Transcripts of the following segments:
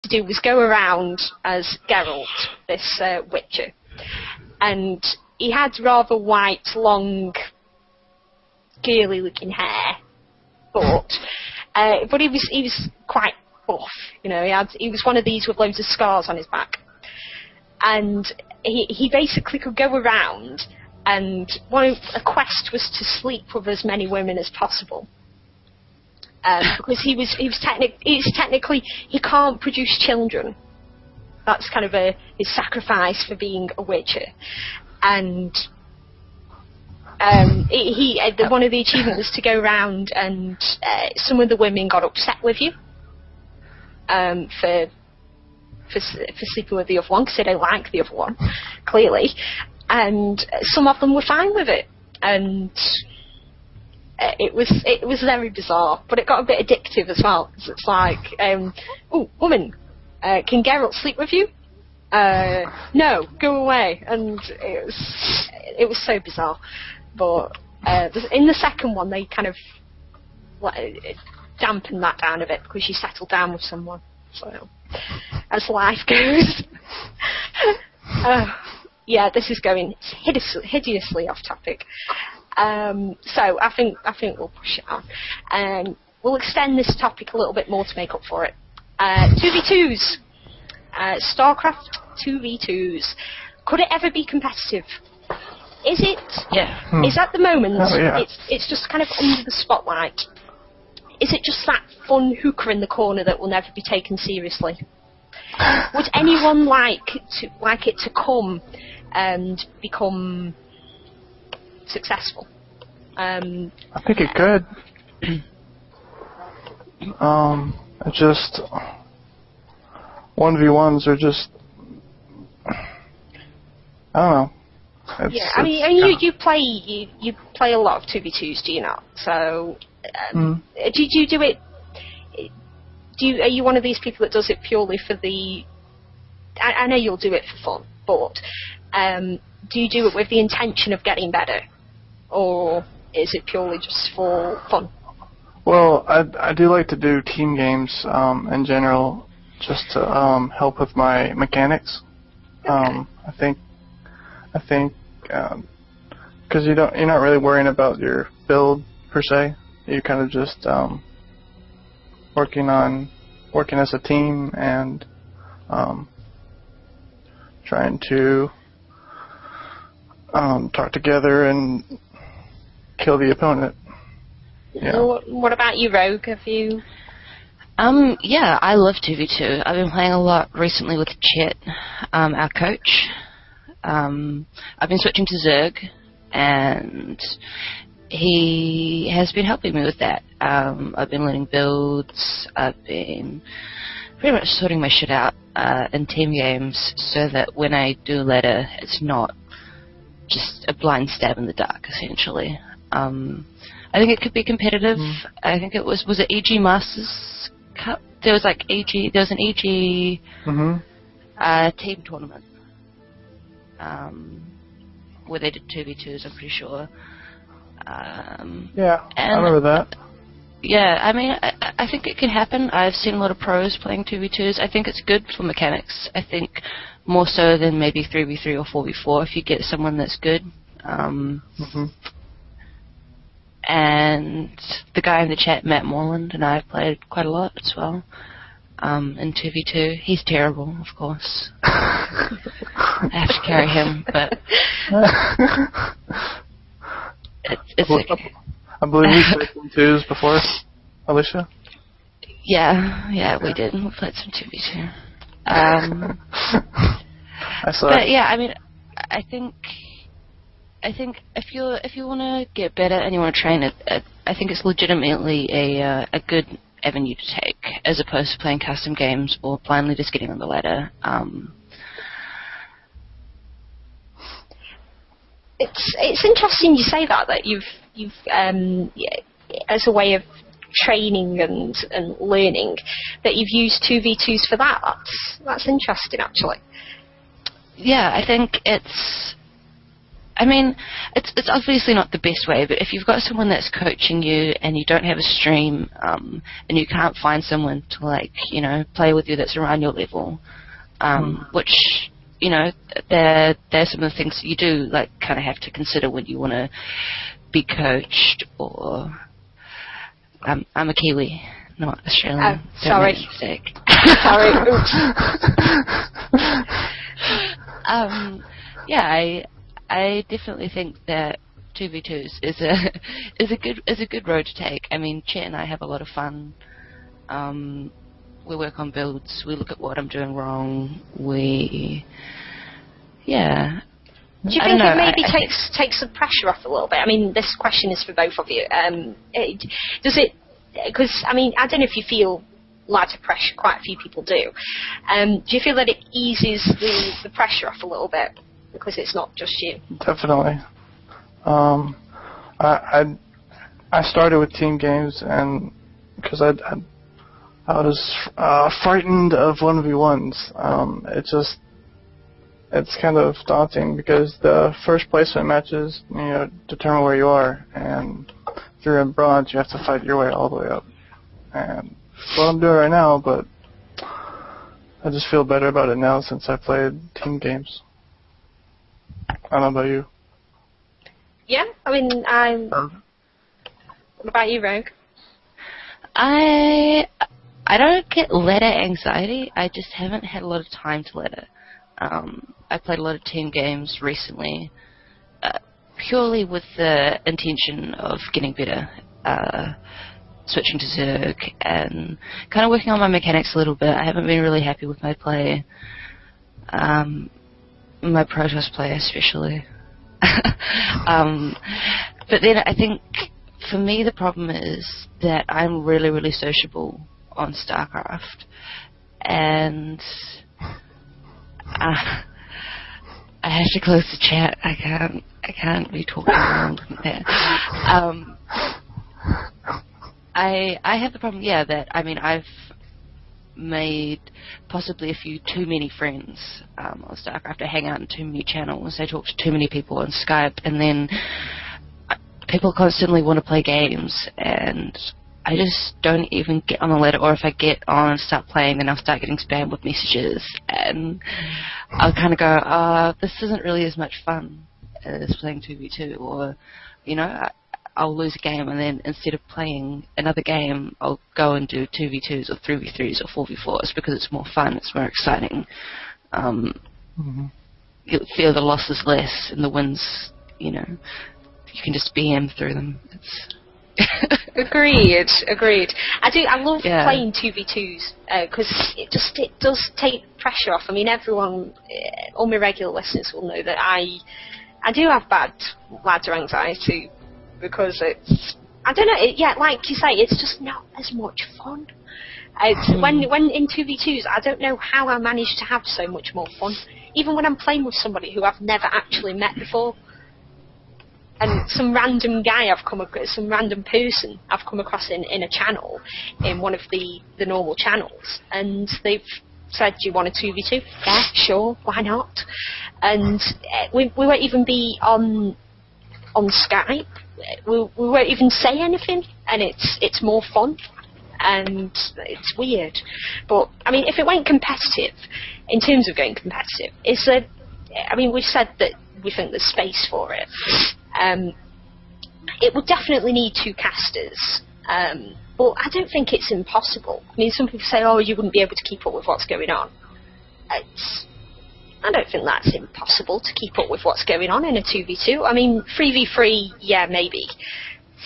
to do was go around as Geralt, this Witcher, and he had rather white, long, girly-looking hair, but he was quite buff. You know, he was one of these with loads of scars on his back, and he basically could go around, and a quest was to sleep with as many women as possible. Because technically he can't produce children. That's kind of his sacrifice for being a Witcher, and one of the achievements was to go around and some of the women got upset with you for sleeping with the other one because they don't like the other one, clearly, and some of them were fine with it, and it was very bizarre, but it got a bit addictive as well. Cause it's like, oh, woman, can Geralt sleep with you? No, go away. And it was so bizarre. But in the second one, they kind of dampened that down a bit because you settled down with someone. So, as life goes. Yeah, this is going hideously off topic. So I think we'll push it on. We'll extend this topic a little bit more to make up for it. 2v2's. StarCraft 2v2's. Could it ever be competitive? Is it? Yeah. Is at the moment, yeah. it's just kind of under the spotlight. Is it just that fun hooker in the corner that will never be taken seriously? Would anyone like it to come and become successful? I think it could. It's just 1v1s are just, I don't know. I mean you play a lot of 2v2s, do you not? So do you do it? Are you one of these people that does it purely for the? I know you'll do it for fun, but do you do it with the intention of getting better, or is it purely just for fun? Well, I do like to do team games in general, just to help with my mechanics. Okay. I think because you're not really worrying about your build per se. You're kind of just working as a team and trying to talk together and kill the opponent. Yeah. What about you, Rogue? Have you? Yeah, I love 2v2. I've been playing a lot recently with Chet, our coach. I've been switching to Zerg, and he has been helping me with that. I've been learning builds. I've been pretty much sorting my shit out in team games so that when I do ladder, it's not just a blind stab in the dark, essentially. I think it could be competitive. I think it was it EG Masters Cup? There was an EG team tournament where they did 2v2s, I'm pretty sure. Yeah, I remember that. Yeah, I mean, I think it can happen. I've seen a lot of pros playing 2v2s. I think it's good for mechanics. I think more so than maybe 3v3 or 4v4 if you get someone that's good. And the guy in the chat, Matt Morland, and I have played quite a lot as well in 2v2. He's terrible, of course. I have to carry him, but it's okay. I believe we played some 2s before, Alicia? Yeah, we did. We played some 2v2. I saw but it. yeah, I mean, I think if you want to get better and you want to train it, I think it's legitimately a good avenue to take, as opposed to playing custom games or blindly just getting on the ladder. It's interesting you say that you've as a way of training and learning that you've used 2v2s for that. That's interesting, actually. Yeah, I think it's I mean, it's obviously not the best way, but if you've got someone that's coaching you and you don't have a stream, and you can't find someone to, like, you know, play with you that's around your level, which, you know, they're some of the things that you do, like, kind of have to consider when you want to be coached, or... I'm a Kiwi, not Australian. Oh, sorry. Don't make a mistake. Sorry, oops. Yeah, I definitely think that 2v2's is a good road to take. I mean, Chet and I have a lot of fun. We work on builds. We look at what I'm doing wrong. Do you think it maybe takes the pressure off a little bit? I mean, this question is for both of you. Does it? Because I mean, I don't know if you feel lighter pressure. Quite a few people do. Do you feel that it eases the pressure off a little bit because it's not just you? Definitely. I started with team games, and because I was frightened of 1v1s. It's kind of daunting because the first placement matches, you know, determine where you are, and if you're in bronze, you have to fight your way all the way up. And that's what I'm doing right now, but I just feel better about it now since I played team games. I don't know about you. Yeah, I mean, what about you, Rogue? I don't get ladder anxiety. I just haven't had a lot of time to ladder. I played a lot of team games recently, purely with the intention of getting better, switching to Zerg, and kind of working on my mechanics a little bit. I haven't been really happy with my play, my Protoss play especially. But then I think, for me, the problem is that I'm really, really sociable on StarCraft, and I have to close the chat. I can't be talking around there. I have the problem, that I mean, I've made possibly a few too many friends on StarCraft. I hang out in too many channels. I talk to too many people on Skype, and then people constantly want to play games, and I just don't even get on the ladder, or if I get on and start playing, then I'll start getting spammed with messages, and I'll kind of go, this isn't really as much fun as playing 2v2, or, you know, I'll lose a game, and then instead of playing another game, I'll go and do 2v2's or 3v3's or 4v4's because it's more fun, it's more exciting. You feel the losses less and the wins, you know, you can just BM through them. Agreed. I love playing 2v2s because it does take pressure off. I mean, everyone, all my regular listeners will know that I do have bad ladder anxiety because it's, I don't know, like you say, it's just not as much fun. It's when in 2v2s, I don't know how I manage to have so much more fun, even when I'm playing with somebody who I've never actually met before. And some random guy some random person I've come across in a channel, in one of the normal channels, and they've said, do you want a 2v2? Yeah, sure, why not? And we won't even be on Skype, we won't even say anything, and it's more fun, and it's weird. But, I mean, if it went competitive, in terms of going competitive, I mean, we've said that we think there's space for it. It would definitely need 2 casters, but I don't think it's impossible. I mean, some people say, oh, you wouldn't be able to keep up with what's going on. I don't think that's impossible to keep up with what's going on in a 2v2. I mean, 3v3, yeah, maybe.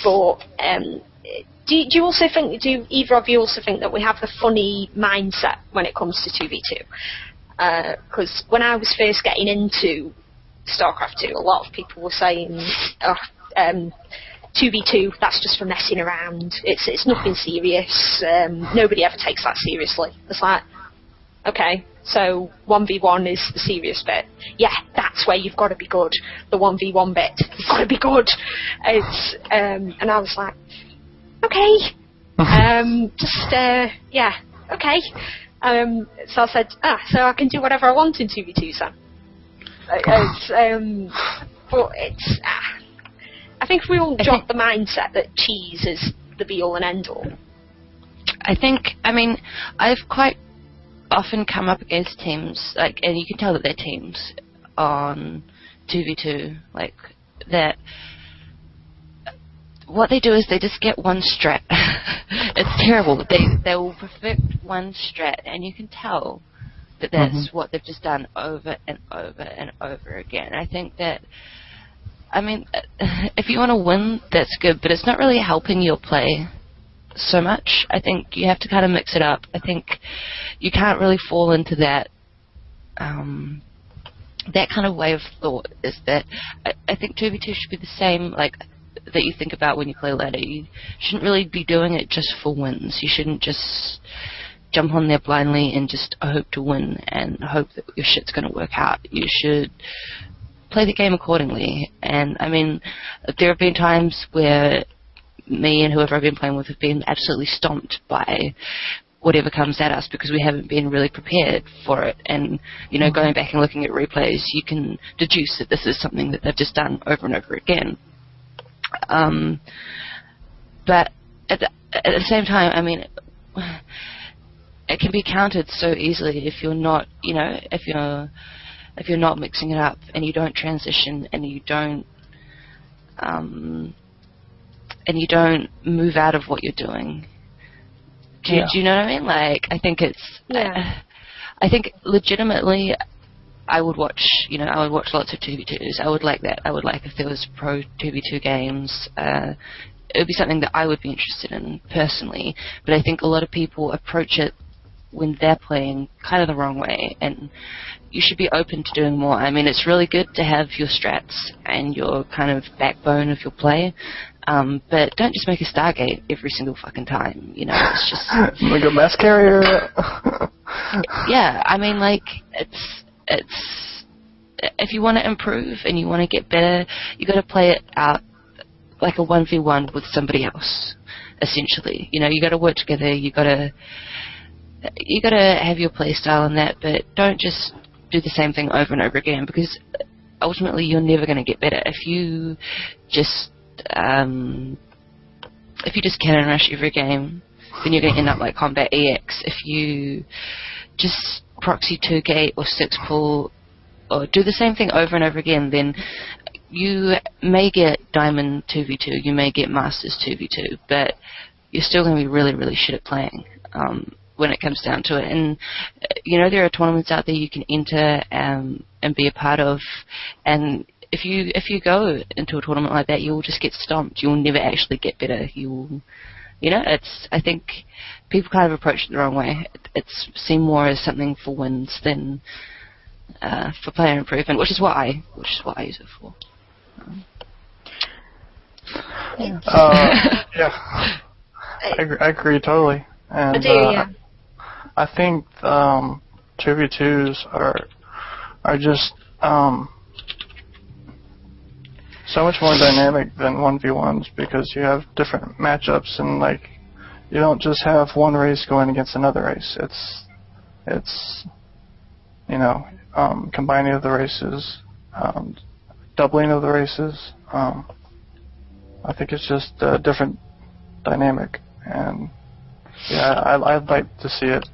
But do you also think, do either of you also think that we have the funny mindset when it comes to 2v2? Because when I was first getting into StarCraft 2, a lot of people were saying, 2v2, that's just for messing around, it's nothing serious, nobody ever takes that seriously. It's like, okay, so 1v1 is the serious bit. Yeah, that's where you've got to be good. The 1v1 bit, you've got to be good. It's and I was like, okay, okay. So I said, so I can do whatever I want in 2v2, Sam. But it's... I think we all drop the mindset that cheese is the be-all and end-all. I mean, I've quite often come up against teams, like, and you can tell that they're teams on 2v2, like, that what they do is they just get one strat. It's terrible. They will perfect one strat, and you can tell that that's what they've just done over and over and over again. I think that, I mean, if you want to win, that's good, but it's not really helping your play so much. I think you have to kind of mix it up. I think you can't really fall into that that kind of way of thought. Is that I think 2v2 should be the same, like, that you think about when you play ladder. You shouldn't really be doing it just for wins. You shouldn't just jump on there blindly and just hope to win and hope that your shit's going to work out. You should play the game accordingly. And I mean, there have been times where me and whoever I've been playing with have been absolutely stomped by whatever comes at us because we haven't been really prepared for it. And, you know, going back and looking at replays, you can deduce that this is something that they've just done over and over again. But at the same time, I mean, it can be countered so easily if you're not, you know, if you're not mixing it up and you don't transition and you don't move out of what you're doing. Do you know what I mean? Like, I think it's, I think legitimately I would watch lots of 2v2s. I would like that. I would like if there was pro 2v2 games. It would be something that I would be interested in personally. But I think a lot of people approach it when they're playing kind of the wrong way, and you should be open to doing more. I mean, it's really good to have your strats and your kind of backbone of your play, but don't just make a Stargate every single fucking time, you know. It's just like a mass carrier. Yeah, I mean, like, it's if you want to improve and you want to get better, you got to play it out like a 1v1 with somebody else, essentially. You know, you got to work together. You got to have your play style and that, but don't just do the same thing over and over again, because ultimately you're never going to get better if you just cannon rush every game. Then you're going to end up like Combat EX. If you just proxy 2-gate or 6-pull or do the same thing over and over again, then you may get Diamond 2v2, you may get Masters 2v2, but you're still going to be really, really shit at playing when it comes down to it. And, you know, there are tournaments out there you can enter and be a part of, and if you go into a tournament like that, you'll just get stomped. You'll never actually get better. I think people kind of approach it the wrong way. It's seen more as something for wins than for player improvement, which is what I use it for. I agree totally. And I do, yeah. I think 2v2s are just so much more dynamic than 1v1s, because you have different matchups, and like, you don't just have one race going against another race. It's you know, combining of the races, doubling of the races. I think it's just a different dynamic, and yeah, I'd like to see it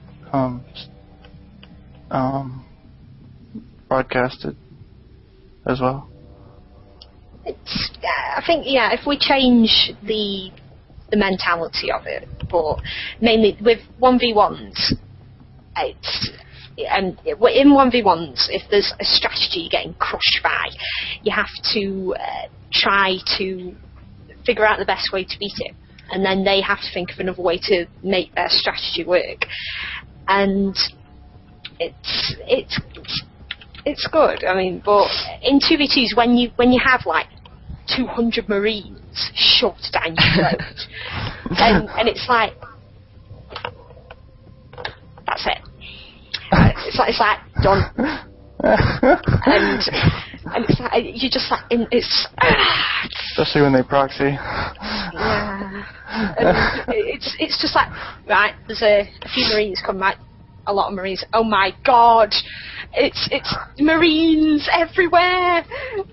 broadcasted as well. I think, yeah, if we change the mentality of it, but mainly with 1v1s, in 1v1s, if there's a strategy you're getting crushed by, you have to try to figure out the best way to beat it, and then they have to think of another way to make their strategy work. And it's good. I mean, but in 2v2s, when you have like 200 Marines shoved down your throat, and it's like, that's it. It's like done. and it's like, you're just like, especially when they proxy. Yeah. And it's just like, right, there's a few Marines come, right, a lot of Marines. Oh my God, it's Marines everywhere,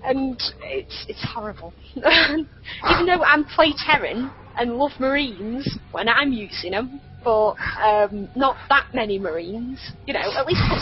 and it's horrible. Even though I'm play Terran and love Marines when I'm using them, but not that many Marines. You know, at least put